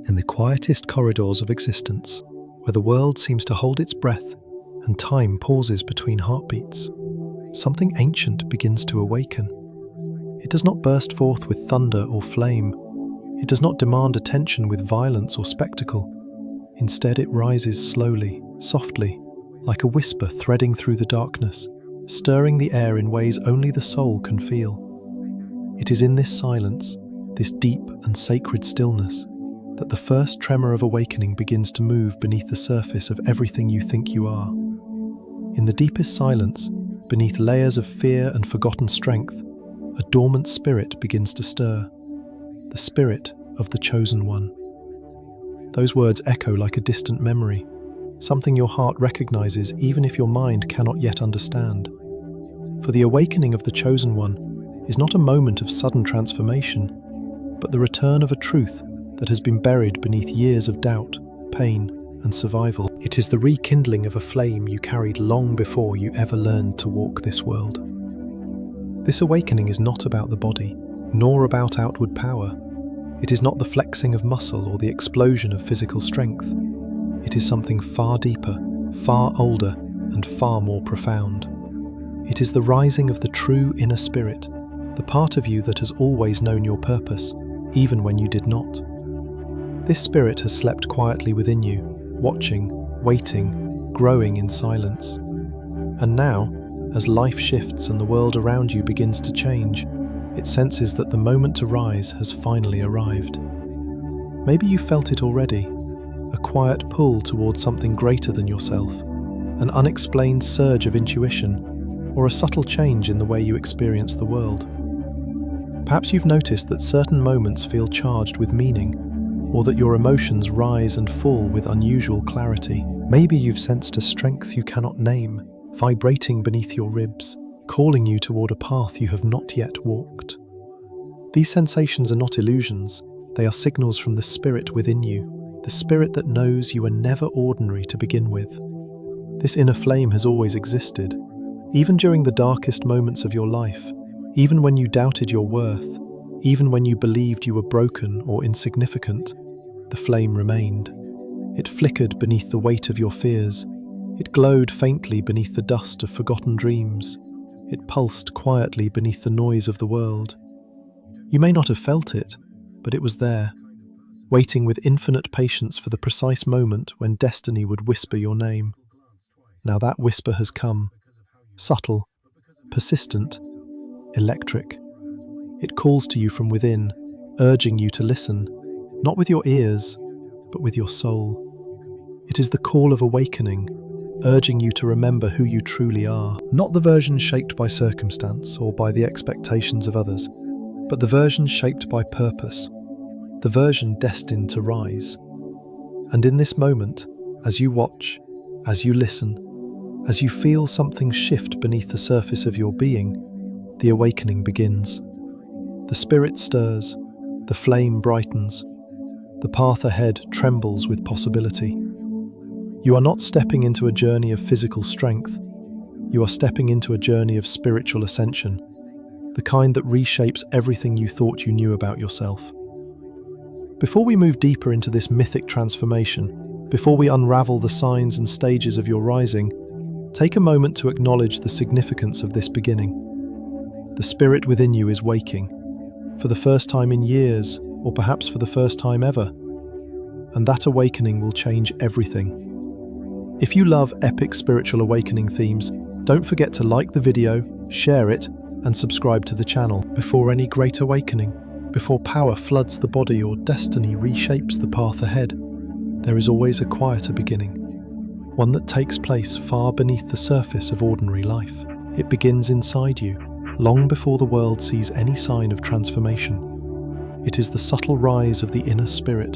In the quietest corridors of existence, where the world seems to hold its breath and time pauses between heartbeats, something ancient begins to awaken. It does not burst forth with thunder or flame. It does not demand attention with violence or spectacle. Instead, it rises slowly, softly, like a whisper threading through the darkness, stirring the air in ways only the soul can feel. It is in this silence, this deep and sacred stillness, that the first tremor of awakening begins to move beneath the surface of everything you think you are. In the deepest silence, beneath layers of fear and forgotten strength, a dormant spirit begins to stir. The spirit of the chosen one. Those words echo like a distant memory, something your heart recognizes even if your mind cannot yet understand. For the awakening of the chosen one is not a moment of sudden transformation, but the return of a truth that has been buried beneath years of doubt, pain, and survival. It is the rekindling of a flame you carried long before you ever learned to walk this world. This awakening is not about the body, nor about outward power. It is not the flexing of muscle or the explosion of physical strength. It is something far deeper, far older, and far more profound. It is the rising of the true inner spirit, the part of you that has always known your purpose, even when you did not. This spirit has slept quietly within you, watching, waiting, growing in silence. And now, as life shifts and the world around you begins to change, it senses that the moment to rise has finally arrived. Maybe you felt it already, a quiet pull towards something greater than yourself, an unexplained surge of intuition, or a subtle change in the way you experience the world. Perhaps you've noticed that certain moments feel charged with meaning, or that your emotions rise and fall with unusual clarity. Maybe you've sensed a strength you cannot name, vibrating beneath your ribs, calling you toward a path you have not yet walked. These sensations are not illusions, they are signals from the spirit within you, the spirit that knows you are never ordinary to begin with. This inner flame has always existed, even during the darkest moments of your life, even when you doubted your worth, even when you believed you were broken or insignificant, the flame remained. It flickered beneath the weight of your fears. It glowed faintly beneath the dust of forgotten dreams. It pulsed quietly beneath the noise of the world. You may not have felt it, but it was there, waiting with infinite patience for the precise moment when destiny would whisper your name. Now that whisper has come, subtle, persistent, electric. It calls to you from within, urging you to listen, not with your ears, but with your soul. It is the call of awakening, urging you to remember who you truly are, not the version shaped by circumstance or by the expectations of others, but the version shaped by purpose, the version destined to rise. And in this moment, as you watch, as you listen, as you feel something shift beneath the surface of your being, the awakening begins. The spirit stirs, the flame brightens, the path ahead trembles with possibility. You are not stepping into a journey of physical strength. You are stepping into a journey of spiritual ascension, the kind that reshapes everything you thought you knew about yourself. Before we move deeper into this mythic transformation, before we unravel the signs and stages of your rising, take a moment to acknowledge the significance of this beginning. The spirit within you is waking, for the first time in years, or perhaps for the first time ever. And that awakening will change everything. If you love epic spiritual awakening themes, don't forget to like the video, share it, and subscribe to the channel. Before any great awakening, before power floods the body or destiny reshapes the path ahead, there is always a quieter beginning, one that takes place far beneath the surface of ordinary life. It begins inside you, long before the world sees any sign of transformation. It is the subtle rise of the inner spirit,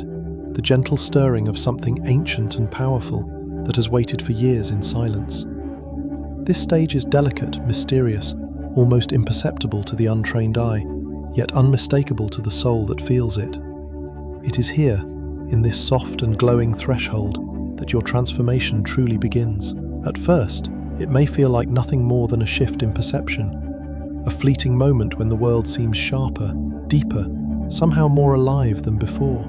the gentle stirring of something ancient and powerful that has waited for years in silence. This stage is delicate, mysterious, almost imperceptible to the untrained eye, yet unmistakable to the soul that feels it. It is here, in this soft and glowing threshold, that your transformation truly begins. At first, it may feel like nothing more than a shift in perception, a fleeting moment when the world seems sharper, deeper, somehow more alive than before.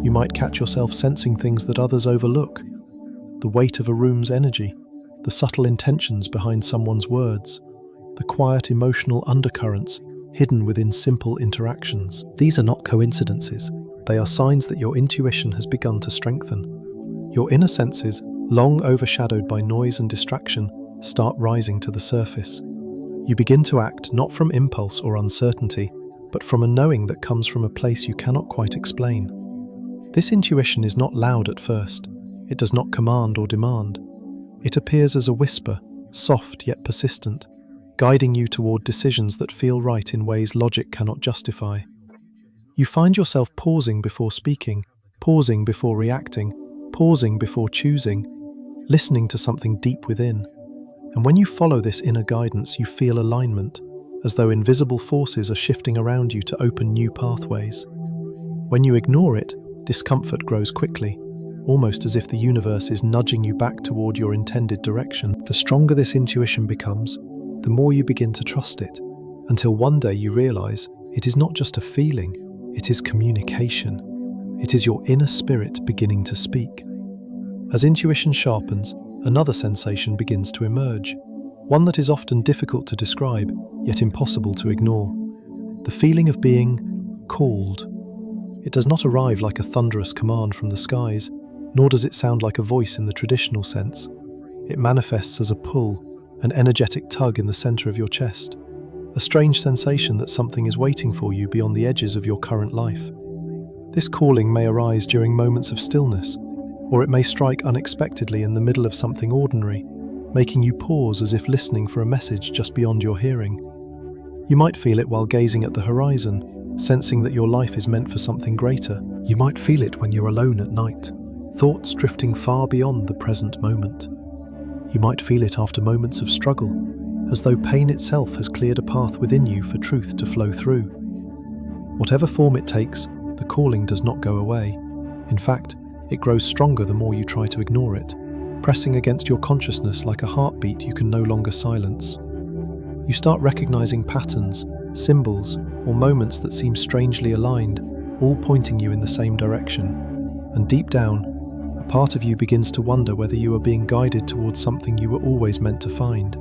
You might catch yourself sensing things that others overlook: the weight of a room's energy, the subtle intentions behind someone's words, the quiet emotional undercurrents hidden within simple interactions. These are not coincidences. They are signs that your intuition has begun to strengthen. Your inner senses, long overshadowed by noise and distraction, start rising to the surface. You begin to act not from impulse or uncertainty, but from a knowing that comes from a place you cannot quite explain. This intuition is not loud at first. It does not command or demand. It appears as a whisper, soft yet persistent, guiding you toward decisions that feel right in ways logic cannot justify. You find yourself pausing before speaking, pausing before reacting, pausing before choosing, listening to something deep within. And when you follow this inner guidance, you feel alignment, as though invisible forces are shifting around you to open new pathways. When you ignore it, discomfort grows quickly, almost as if the universe is nudging you back toward your intended direction. The stronger this intuition becomes, the more you begin to trust it, until one day you realize it is not just a feeling, it is communication. It is your inner spirit beginning to speak. As intuition sharpens, another sensation begins to emerge, one that is often difficult to describe, yet impossible to ignore. The feeling of being called. It does not arrive like a thunderous command from the skies, nor does it sound like a voice in the traditional sense. It manifests as a pull, an energetic tug in the center of your chest, a strange sensation that something is waiting for you beyond the edges of your current life. This calling may arise during moments of stillness, or it may strike unexpectedly in the middle of something ordinary, making you pause as if listening for a message just beyond your hearing. You might feel it while gazing at the horizon, sensing that your life is meant for something greater. You might feel it when you're alone at night, thoughts drifting far beyond the present moment. You might feel it after moments of struggle, as though pain itself has cleared a path within you for truth to flow through. Whatever form it takes, the calling does not go away. In fact, it grows stronger the more you try to ignore it, pressing against your consciousness like a heartbeat you can no longer silence. You start recognizing patterns, symbols, or moments that seem strangely aligned, all pointing you in the same direction. And deep down, a part of you begins to wonder whether you are being guided towards something you were always meant to find.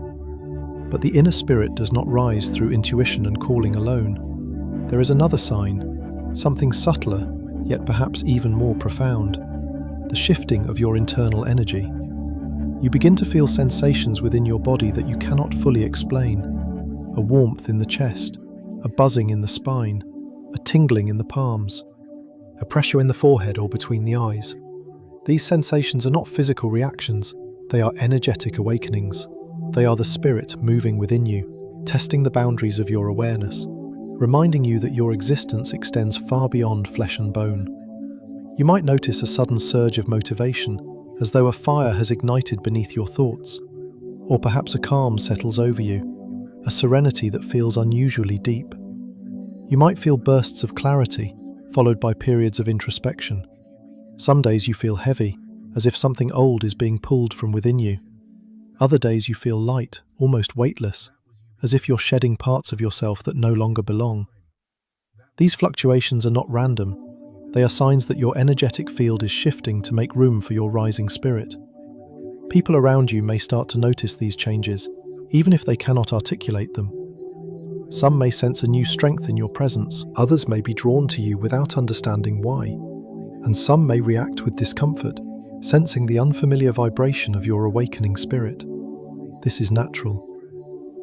But the inner spirit does not rise through intuition and calling alone. There is another sign, something subtler, yet perhaps even more profound: the shifting of your internal energy. You begin to feel sensations within your body that you cannot fully explain. A warmth in the chest, a buzzing in the spine, a tingling in the palms, a pressure in the forehead or between the eyes. These sensations are not physical reactions, they are energetic awakenings. They are the spirit moving within you, testing the boundaries of your awareness, reminding you that your existence extends far beyond flesh and bone. You might notice a sudden surge of motivation, as though a fire has ignited beneath your thoughts, or perhaps a calm settles over you, a serenity that feels unusually deep. You might feel bursts of clarity, followed by periods of introspection. Some days you feel heavy, as if something old is being pulled from within you. Other days you feel light, almost weightless, as if you're shedding parts of yourself that no longer belong. These fluctuations are not random. They are signs that your energetic field is shifting to make room for your rising spirit. People around you may start to notice these changes, even if they cannot articulate them. Some may sense a new strength in your presence, others may be drawn to you without understanding why, and some may react with discomfort, sensing the unfamiliar vibration of your awakening spirit. This is natural.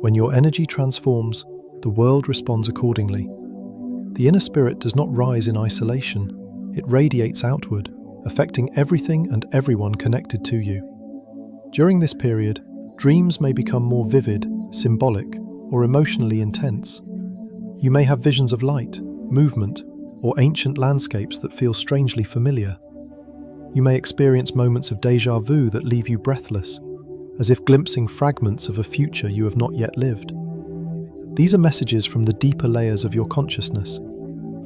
When your energy transforms, the world responds accordingly. The inner spirit does not rise in isolation. It radiates outward, affecting everything and everyone connected to you. During this period, dreams may become more vivid, symbolic, or emotionally intense. You may have visions of light, movement, or ancient landscapes that feel strangely familiar. You may experience moments of déjà vu that leave you breathless, as if glimpsing fragments of a future you have not yet lived. These are messages from the deeper layers of your consciousness,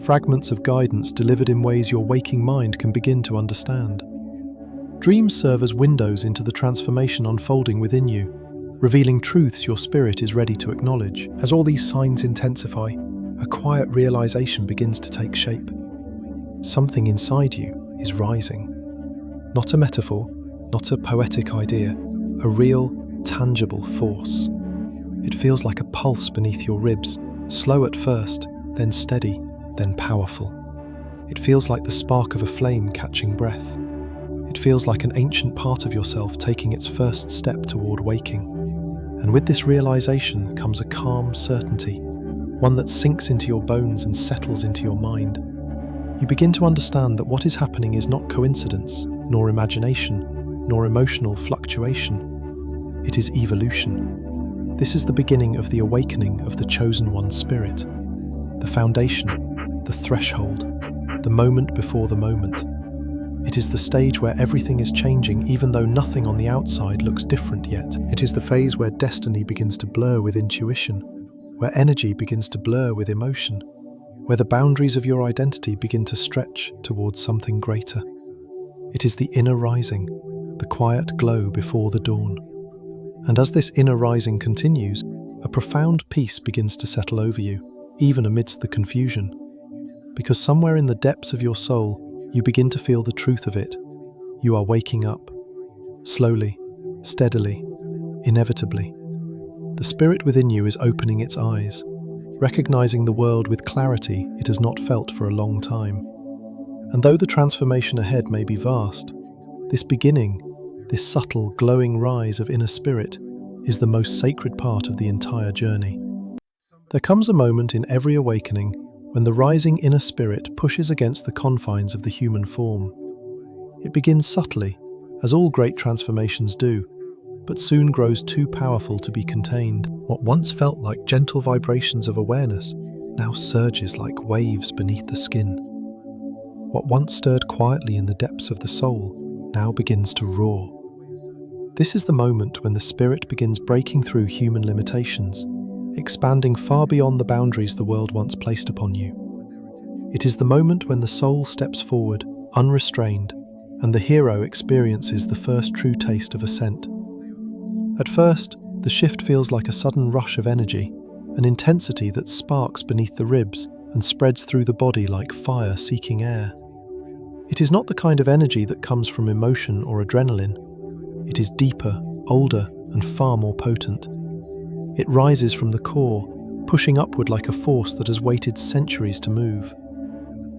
fragments of guidance delivered in ways your waking mind can begin to understand. Dreams serve as windows into the transformation unfolding within you, revealing truths your spirit is ready to acknowledge. As all these signs intensify, a quiet realization begins to take shape. Something inside you, is rising. Not a metaphor, not a poetic idea, a real, tangible force. It feels like a pulse beneath your ribs, slow at first, then steady, then powerful. It feels like the spark of a flame catching breath. It feels like an ancient part of yourself taking its first step toward waking. And with this realization comes a calm certainty, one that sinks into your bones and settles into your mind. You begin to understand that what is happening is not coincidence, nor imagination, nor emotional fluctuation. It is evolution. This is the beginning of the awakening of the chosen one's spirit. The foundation, the threshold, the moment before the moment. It is the stage where everything is changing even though nothing on the outside looks different yet. It is the phase where destiny begins to blur with intuition, where energy begins to blur with emotion, where the boundaries of your identity begin to stretch towards something greater. It is the inner rising, the quiet glow before the dawn. And as this inner rising continues, a profound peace begins to settle over you, even amidst the confusion. Because somewhere in the depths of your soul, you begin to feel the truth of it. You are waking up. Slowly, steadily, inevitably. The spirit within you is opening its eyes, recognizing the world with clarity it has not felt for a long time. And though the transformation ahead may be vast, this beginning, this subtle, glowing rise of inner spirit, is the most sacred part of the entire journey. There comes a moment in every awakening when the rising inner spirit pushes against the confines of the human form. It begins subtly, as all great transformations do, but soon grows too powerful to be contained. What once felt like gentle vibrations of awareness now surges like waves beneath the skin. What once stirred quietly in the depths of the soul now begins to roar. This is the moment when the spirit begins breaking through human limitations, expanding far beyond the boundaries the world once placed upon you. It is the moment when the soul steps forward, unrestrained, and the hero experiences the first true taste of ascent. At first, the shift feels like a sudden rush of energy, an intensity that sparks beneath the ribs and spreads through the body like fire seeking air. It is not the kind of energy that comes from emotion or adrenaline. It is deeper, older, and far more potent. It rises from the core, pushing upward like a force that has waited centuries to move.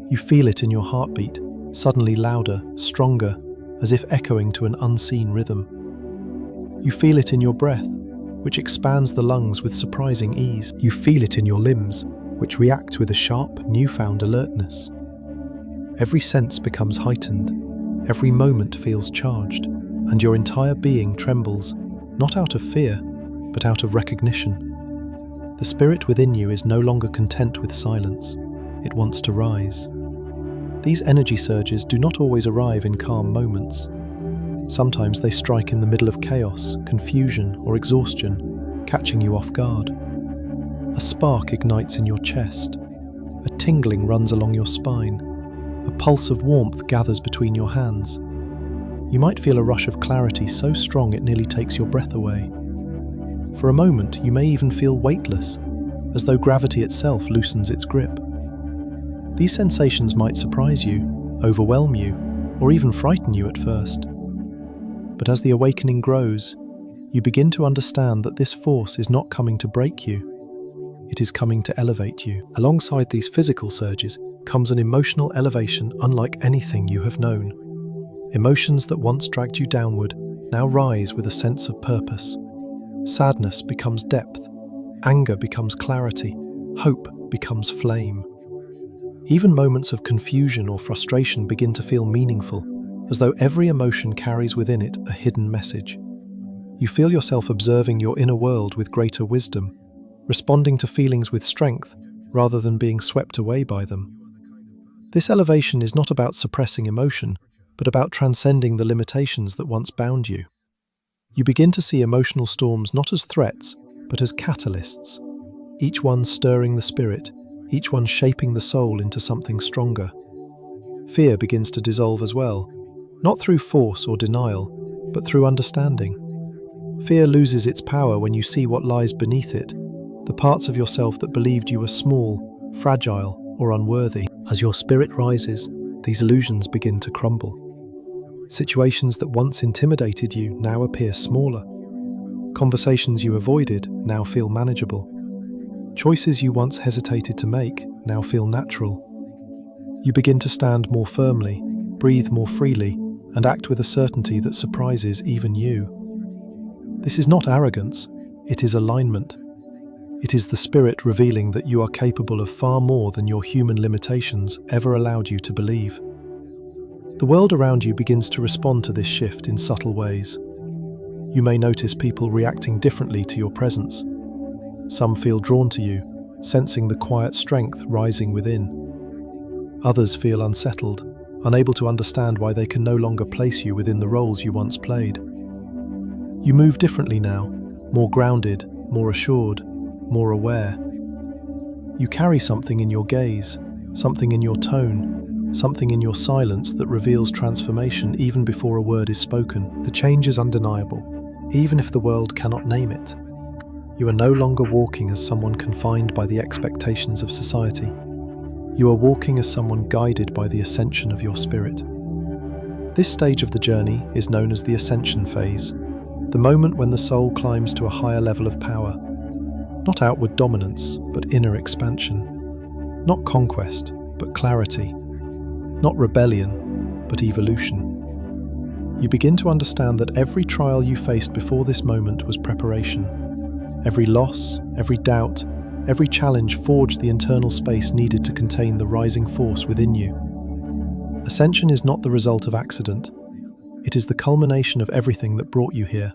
You feel it in your heartbeat, suddenly louder, stronger, as if echoing to an unseen rhythm. You feel it in your breath, which expands the lungs with surprising ease. You feel it in your limbs, which react with a sharp, newfound alertness. Every sense becomes heightened, every moment feels charged, and your entire being trembles, not out of fear, but out of recognition. The spirit within you is no longer content with silence. It wants to rise. These energy surges do not always arrive in calm moments. Sometimes they strike in the middle of chaos, confusion, or exhaustion, catching you off guard. A spark ignites in your chest. A tingling runs along your spine. A pulse of warmth gathers between your hands. You might feel a rush of clarity so strong it nearly takes your breath away. For a moment, you may even feel weightless, as though gravity itself loosens its grip. These sensations might surprise you, overwhelm you, or even frighten you at first. But as the awakening grows, you begin to understand that this force is not coming to break you. It is coming to elevate you. Alongside these physical surges comes an emotional elevation unlike anything you have known. Emotions that once dragged you downward now rise with a sense of purpose. Sadness becomes depth, anger becomes clarity, hope becomes flame. Even moments of confusion or frustration begin to feel meaningful, as though every emotion carries within it a hidden message. You feel yourself observing your inner world with greater wisdom, responding to feelings with strength rather than being swept away by them. This elevation is not about suppressing emotion, but about transcending the limitations that once bound you. You begin to see emotional storms not as threats, but as catalysts, each one stirring the spirit, each one shaping the soul into something stronger. Fear begins to dissolve as well, not through force or denial, but through understanding. Fear loses its power when you see what lies beneath it, the parts of yourself that believed you were small, fragile, or unworthy. As your spirit rises, These illusions begin to crumble. Situations that once intimidated you now appear smaller. Conversations you avoided now feel manageable. Choices you once hesitated to make now feel natural. You begin to stand more firmly, breathe more freely, and act with a certainty that surprises even you. This is not arrogance, it is alignment. It is the spirit revealing that you are capable of far more than your human limitations ever allowed you to believe. The world around you begins to respond to this shift in subtle ways. You may notice people reacting differently to your presence. Some feel drawn to you, sensing the quiet strength rising within. Others feel unsettled, unable to understand why they can no longer place you within the roles you once played. You move differently now, more grounded, more assured, more aware. You carry something in your gaze, something in your tone, something in your silence that reveals transformation even before a word is spoken. The change is undeniable, even if the world cannot name it. You are no longer walking as someone confined by the expectations of society. You are walking as someone guided by the ascension of your spirit. This stage of the journey is known as the ascension phase, the moment when the soul climbs to a higher level of power. Not outward dominance, but inner expansion. Not conquest, but clarity. Not rebellion, but evolution. You begin to understand that every trial you faced before this moment was preparation. Every loss, every doubt, every challenge forged the internal space needed to contain the rising force within you. Ascension is not the result of accident. It is the culmination of everything that brought you here.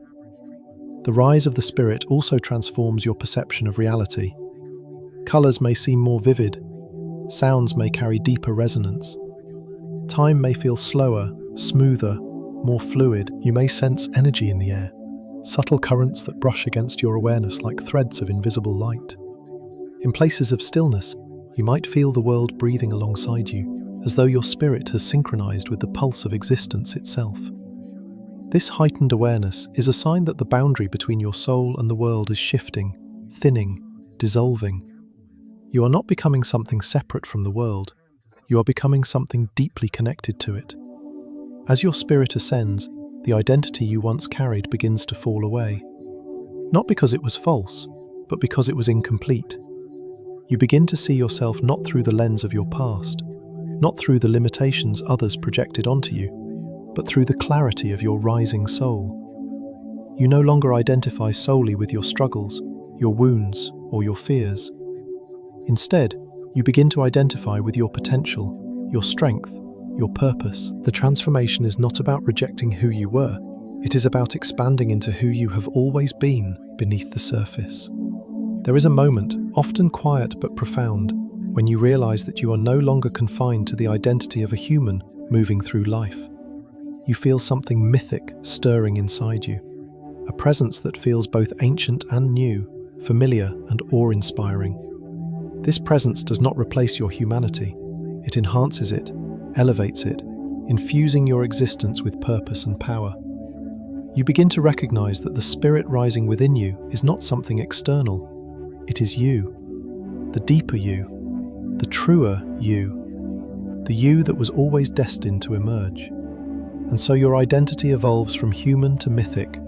The rise of the spirit also transforms your perception of reality. Colors may seem more vivid. Sounds may carry deeper resonance. Time may feel slower, smoother, more fluid. You may sense energy in the air, subtle currents that brush against your awareness like threads of invisible light. In places of stillness, you might feel the world breathing alongside you, as though your spirit has synchronized with the pulse of existence itself. This heightened awareness is a sign that the boundary between your soul and the world is shifting, thinning, dissolving. You are not becoming something separate from the world. You are becoming something deeply connected to it. As your spirit ascends, the identity you once carried begins to fall away. Not because it was false, but because it was incomplete. You begin to see yourself not through the lens of your past, not through the limitations others projected onto you, but through the clarity of your rising soul. You no longer identify solely with your struggles, your wounds, or your fears. Instead, you begin to identify with your potential, your strength, your purpose. The transformation is not about rejecting who you were. It is about expanding into who you have always been beneath the surface. There is a moment, often quiet but profound, when you realize that you are no longer confined to the identity of a human moving through life. You feel something mythic stirring inside you, a presence that feels both ancient and new, familiar and awe-inspiring. This presence does not replace your humanity. It enhances it, elevates it, infusing your existence with purpose and power. You begin to recognize that the spirit rising within you is not something external. It is you, the deeper you, the truer you, the you that was always destined to emerge. And so your identity evolves from human to mythic,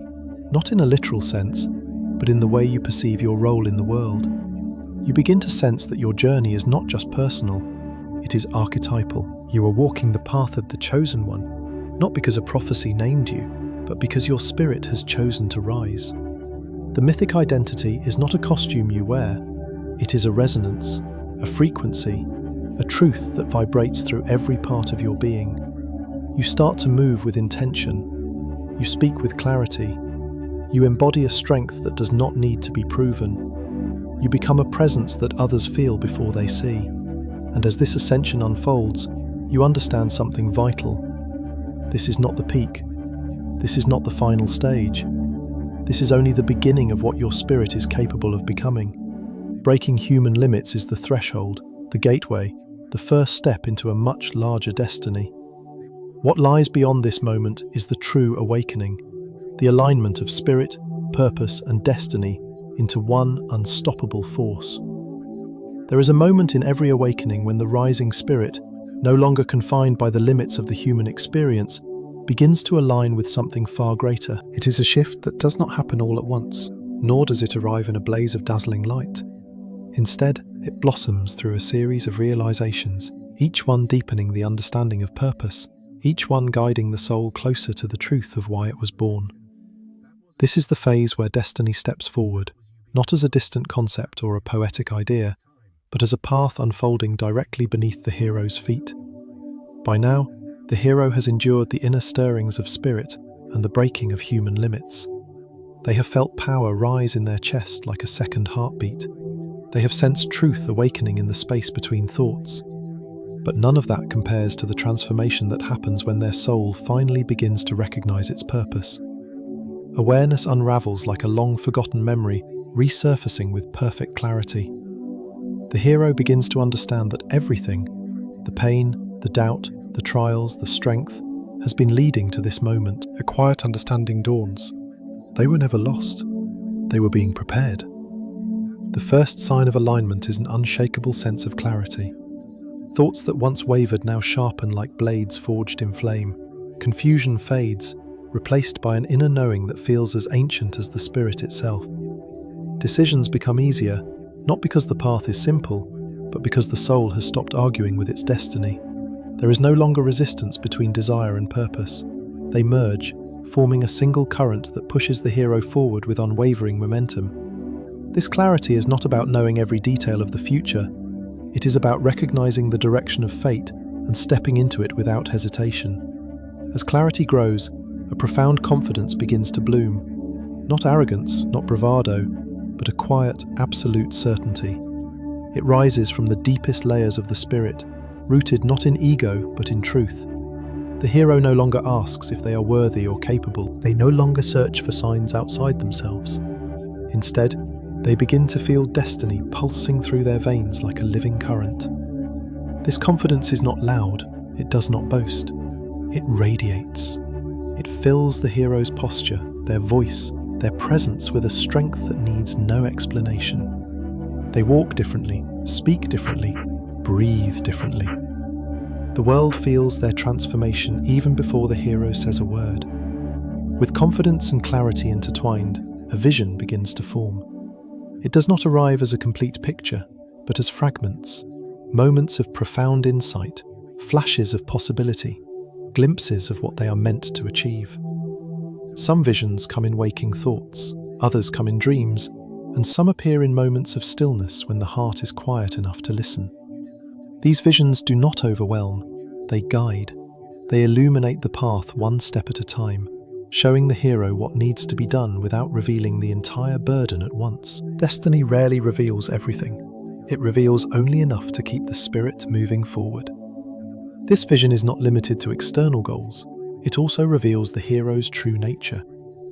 not in a literal sense, but in the way you perceive your role in the world. You begin to sense that your journey is not just personal, it is archetypal. You are walking the path of the chosen one, not because a prophecy named you, but because your spirit has chosen to rise. The mythic identity is not a costume you wear, it is a resonance, a frequency, a truth that vibrates through every part of your being. You start to move with intention, you speak with clarity, you embody a strength that does not need to be proven. You become a presence that others feel before they see. And as this ascension unfolds, you understand something vital. This is not the peak. This is not the final stage. This is only the beginning of what your spirit is capable of becoming. Breaking human limits is the threshold, the gateway, the first step into a much larger destiny. What lies beyond this moment is the true awakening, the alignment of spirit, purpose, and destiny into one unstoppable force. There is a moment in every awakening when the rising spirit, no longer confined by the limits of the human experience, begins to align with something far greater. It is a shift that does not happen all at once, nor does it arrive in a blaze of dazzling light. Instead, it blossoms through a series of realizations, each one deepening the understanding of purpose, each one guiding the soul closer to the truth of why it was born. This is the phase where destiny steps forward, not as a distant concept or a poetic idea, but as a path unfolding directly beneath the hero's feet. By now, the hero has endured the inner stirrings of spirit and the breaking of human limits. They have felt power rise in their chest like a second heartbeat. They have sensed truth awakening in the space between thoughts. But none of that compares to the transformation that happens when their soul finally begins to recognize its purpose. Awareness unravels like a long-forgotten memory, resurfacing with perfect clarity. The hero begins to understand that everything, the pain, the doubt, the trials, the strength, has been leading to this moment. A quiet understanding dawns. They were never lost. They were being prepared. The first sign of alignment is an unshakable sense of clarity. Thoughts that once wavered now sharpen like blades forged in flame. Confusion fades, replaced by an inner knowing that feels as ancient as the spirit itself. Decisions become easier, not because the path is simple, but because the soul has stopped arguing with its destiny. There is no longer resistance between desire and purpose. They merge, forming a single current that pushes the hero forward with unwavering momentum. This clarity is not about knowing every detail of the future. It is about recognizing the direction of fate and stepping into it without hesitation. As clarity grows, a profound confidence begins to bloom. Not arrogance, not bravado, but a quiet, absolute certainty. It rises from the deepest layers of the spirit, rooted not in ego, but in truth. The hero no longer asks if they are worthy or capable. They no longer search for signs outside themselves. Instead, they begin to feel destiny pulsing through their veins like a living current. This confidence is not loud, it does not boast. It radiates. It fills the hero's posture, their voice, their presence with a strength that needs no explanation. They walk differently, speak differently, breathe differently. The world feels their transformation even before the hero says a word. With confidence and clarity intertwined, a vision begins to form. It does not arrive as a complete picture, but as fragments, moments of profound insight, flashes of possibility, glimpses of what they are meant to achieve. Some visions come in waking thoughts, others come in dreams, and some appear in moments of stillness when the heart is quiet enough to listen. These visions do not overwhelm, they guide. They illuminate the path one step at a time, showing the hero what needs to be done without revealing the entire burden at once. Destiny rarely reveals everything. It reveals only enough to keep the spirit moving forward. This vision is not limited to external goals. It also reveals the hero's true nature,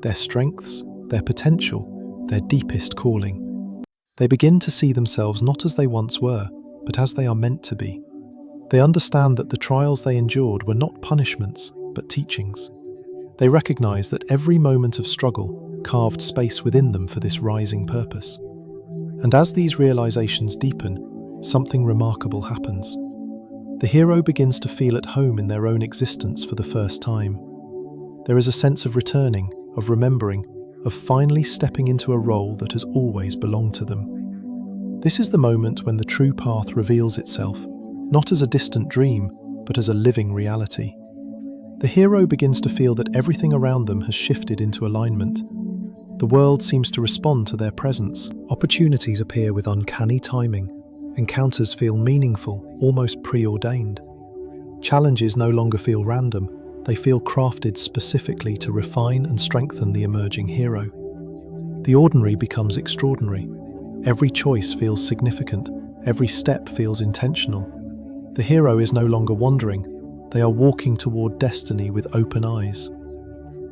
their strengths, their potential, their deepest calling. They begin to see themselves not as they once were, but as they are meant to be. They understand that the trials they endured were not punishments, but teachings. They recognize that every moment of struggle carved space within them for this rising purpose. And as these realizations deepen, something remarkable happens. The hero begins to feel at home in their own existence for the first time. There is a sense of returning, of remembering, of finally stepping into a role that has always belonged to them. This is the moment when the true path reveals itself, not as a distant dream, but as a living reality. The hero begins to feel that everything around them has shifted into alignment. The world seems to respond to their presence. Opportunities appear with uncanny timing. Encounters feel meaningful, almost preordained. Challenges no longer feel random. They feel crafted specifically to refine and strengthen the emerging hero. The ordinary becomes extraordinary. Every choice feels significant. Every step feels intentional. The hero is no longer wandering. They are walking toward destiny with open eyes.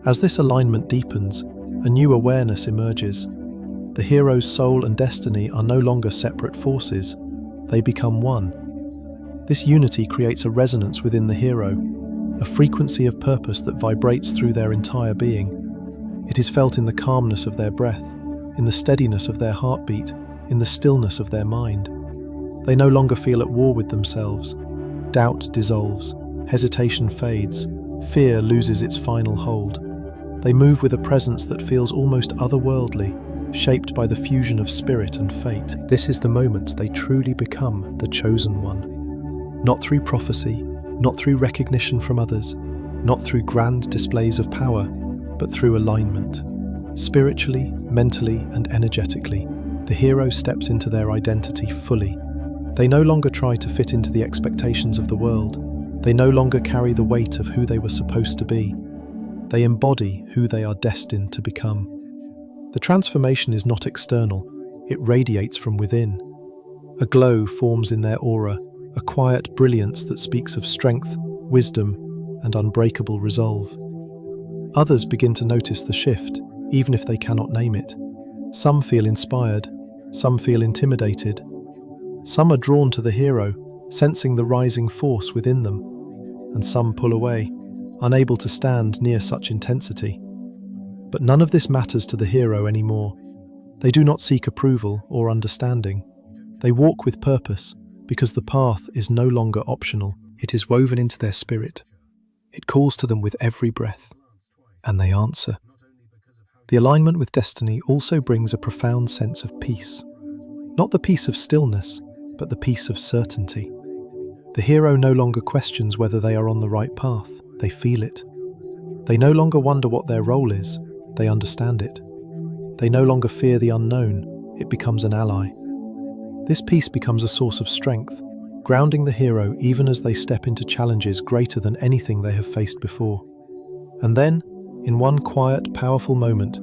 As this alignment deepens, a new awareness emerges. The hero's soul and destiny are no longer separate forces. They become one. This unity creates a resonance within the hero, a frequency of purpose that vibrates through their entire being. It is felt in the calmness of their breath, in the steadiness of their heartbeat, in the stillness of their mind. They no longer feel at war with themselves. Doubt dissolves, hesitation fades, fear loses its final hold. They move with a presence that feels almost otherworldly, shaped by the fusion of spirit and fate. This is the moment they truly become the chosen one. Not through prophecy, not through recognition from others, not through grand displays of power, but through alignment. Spiritually, mentally, and energetically, the hero steps into their identity fully. They no longer try to fit into the expectations of the world. They no longer carry the weight of who they were supposed to be. They embody who they are destined to become. The transformation is not external, it radiates from within. A glow forms in their aura, a quiet brilliance that speaks of strength, wisdom, and unbreakable resolve. Others begin to notice the shift, even if they cannot name it. Some feel inspired, some feel intimidated. Some are drawn to the hero, sensing the rising force within them, and some pull away, unable to stand near such intensity. But none of this matters to the hero anymore. They do not seek approval or understanding. They walk with purpose, because the path is no longer optional. It is woven into their spirit. It calls to them with every breath, and they answer. The alignment with destiny also brings a profound sense of peace. Not the peace of stillness, but the peace of certainty. The hero no longer questions whether they are on the right path, they feel it. They no longer wonder what their role is, they understand it. They no longer fear the unknown, it becomes an ally. This peace becomes a source of strength, grounding the hero even as they step into challenges greater than anything they have faced before. And then, in one quiet, powerful moment,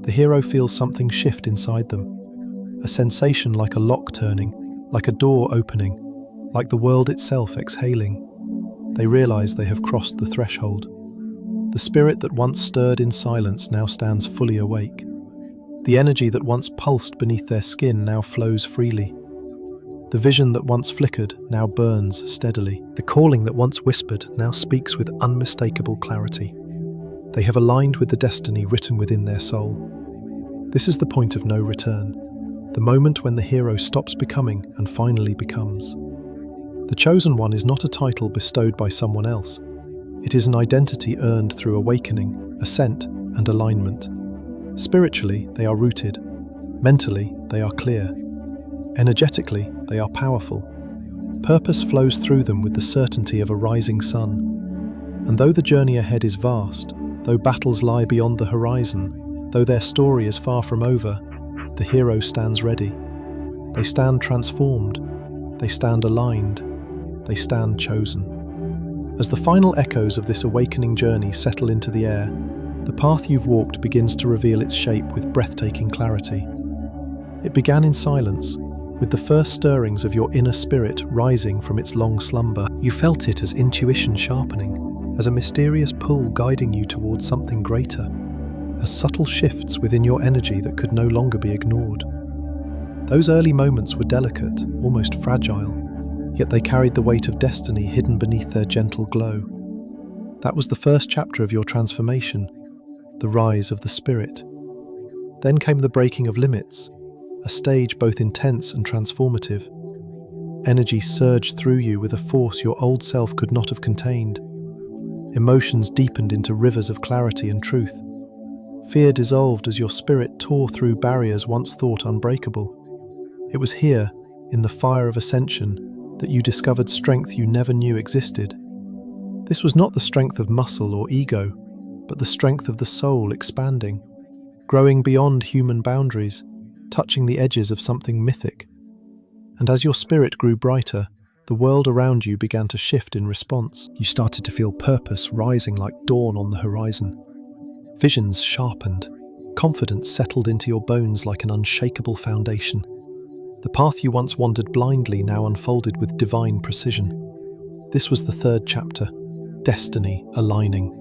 the hero feels something shift inside them. A sensation like a lock turning, like a door opening, like the world itself exhaling. They realize they have crossed the threshold. The spirit that once stirred in silence now stands fully awake. The energy that once pulsed beneath their skin now flows freely. The vision that once flickered now burns steadily. The calling that once whispered now speaks with unmistakable clarity. They have aligned with the destiny written within their soul. This is the point of no return, the moment when the hero stops becoming and finally becomes. The chosen one is not a title bestowed by someone else. It is an identity earned through awakening, ascent, and alignment. Spiritually, they are rooted. Mentally, they are clear. Energetically, they are powerful. Purpose flows through them with the certainty of a rising sun. And though the journey ahead is vast, though battles lie beyond the horizon, though their story is far from over, the hero stands ready. They stand transformed. They stand aligned. They stand chosen. As the final echoes of this awakening journey settle into the air, the path you've walked begins to reveal its shape with breathtaking clarity. It began in silence, with the first stirrings of your inner spirit rising from its long slumber. You felt it as intuition sharpening, as a mysterious pull guiding you towards something greater, as subtle shifts within your energy that could no longer be ignored. Those early moments were delicate, almost fragile, yet they carried the weight of destiny hidden beneath their gentle glow. That was the first chapter of your transformation, the rise of the spirit. Then came the breaking of limits, a stage both intense and transformative. Energy surged through you with a force your old self could not have contained. Emotions deepened into rivers of clarity and truth. Fear dissolved as your spirit tore through barriers once thought unbreakable. It was here, in the fire of ascension, that you discovered strength you never knew existed. This was not the strength of muscle or ego, but the strength of the soul expanding, growing beyond human boundaries, touching the edges of something mythic. And as your spirit grew brighter, the world around you began to shift in response. You started to feel purpose rising like dawn on the horizon. Visions sharpened, confidence settled into your bones like an unshakable foundation. The path you once wandered blindly now unfolded with divine precision. This was the third chapter, destiny aligning.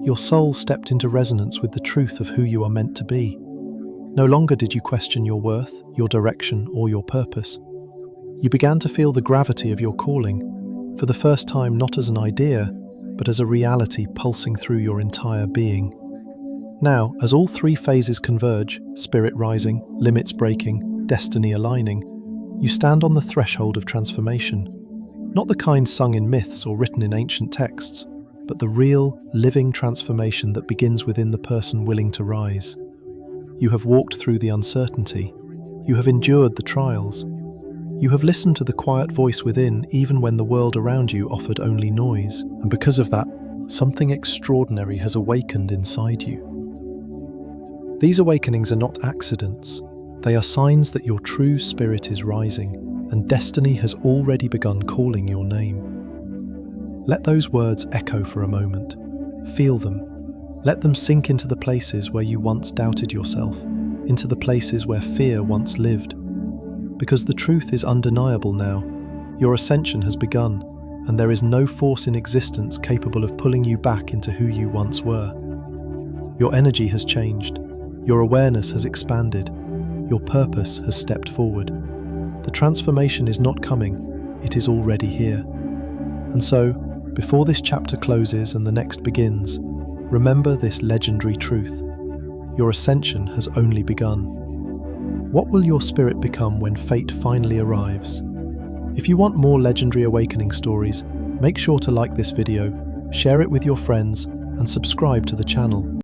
Your soul stepped into resonance with the truth of who you are meant to be. No longer did you question your worth, your direction, or your purpose. You began to feel the gravity of your calling, for the first time not as an idea, but as a reality pulsing through your entire being. Now, as all three phases converge, spirit rising, limits breaking, destiny aligning, you stand on the threshold of transformation. Not the kind sung in myths or written in ancient texts, but the real, living transformation that begins within the person willing to rise. You have walked through the uncertainty. You have endured the trials. You have listened to the quiet voice within, even when the world around you offered only noise. And because of that, something extraordinary has awakened inside you. These awakenings are not accidents. They are signs that your true spirit is rising, and destiny has already begun calling your name. Let those words echo for a moment. Feel them. Let them sink into the places where you once doubted yourself, into the places where fear once lived. Because the truth is undeniable now. Your ascension has begun, and there is no force in existence capable of pulling you back into who you once were. Your energy has changed. Your awareness has expanded. Your purpose has stepped forward. The transformation is not coming, it is already here. And so, before this chapter closes and the next begins, remember this legendary truth. Your ascension has only begun. What will your spirit become when fate finally arrives? If you want more legendary awakening stories, make sure to like this video, share it with your friends, and subscribe to the channel.